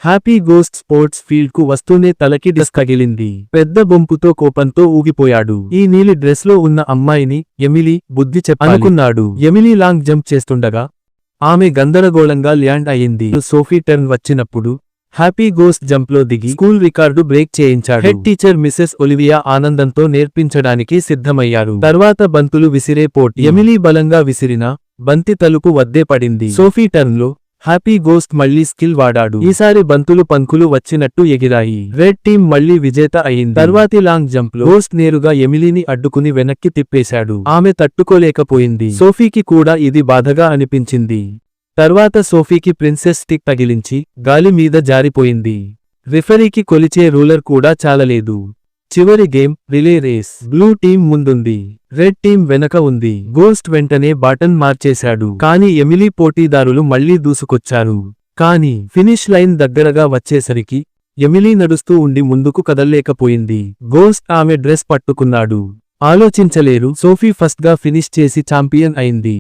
Happy ghost sports field కు వస్తూనే తలకి డిస్క్ తగిలింది. పెద్ద బొంపుతో కోపంతో ఊగిపోయాడు. ఈ నీలి డ్రెస్ లో ఉన్న అమ్మాయిని ఎమిలీ బుద్ధి చెప్పాలనుకున్నాడు. ఎమిలీ లాంగ్ జంప్ చేస్తుండగా ఆమె గందరగోళంగా ల్యాండ్ అయింది. సోఫీ టర్న్ వచ్చినప్పుడు హ్యాపీ గోస్ట్ జంప్లో దిగి స్కూల్ రికార్డు బ్రేక్ చేయించాడు. హెడ్ టీచర్ మిసెస్ ఒలివియా ఆనందంతో నేర్పించడానికి సిద్ధమయ్యారు. తర్వాత బంతులు విసిరే పోటీ. ఎమిలీ బలంగా విసిరిన బంతి తలుపు వద్దే పడింది. సోఫీ టర్న్లో హ్యాపీ గోస్ట్ మళ్లీ స్కిల్ వాడాడు. ఈసారి బంతులు పంకులు వచ్చినట్టు ఎగిరాయి. రెడ్ టీం మళ్లీ విజేత అయింది. తర్వాతి లాంగ్ జంప్ లో గోస్ట్ నేరుగా ఎమిలీని అడ్డుకుని వెనక్కి తిప్పేశాడు. ఆమె తట్టుకోలేకపోయింది. సోఫీకి కూడా ఇది బాధగా అనిపించింది. తర్వాత సోఫీకి ప్రిన్సెస్ స్టిక్ తగిలించి గాలి మీద జారిపోయింది. రిఫరీకి కొలిచే రూలర్ కూడా చాలలేదు. చివరి game relay race. Blue team ముందుంది, రెడ్ టీం వెనక ఉంది. గోస్ట్ వెంటనే బాటన్ మార్చేశాడు. కానీ ఎమిలీ పోటీదారులు మళ్లీ దూసుకొచ్చారు. కానీ ఫినిష్ లైన్ దగ్గరగా వచ్చేసరికి ఎమిలీ నడుస్తూ ఉండి ముందుకు కదల్లేకపోయింది. గోస్ట్ ఆమె డ్రెస్ పట్టుకున్నాడు. ఆలోచించలేరు. సోఫీ ఫస్ట్ గా ఫినిష్ చేసి ఛాంపియన్ అయింది.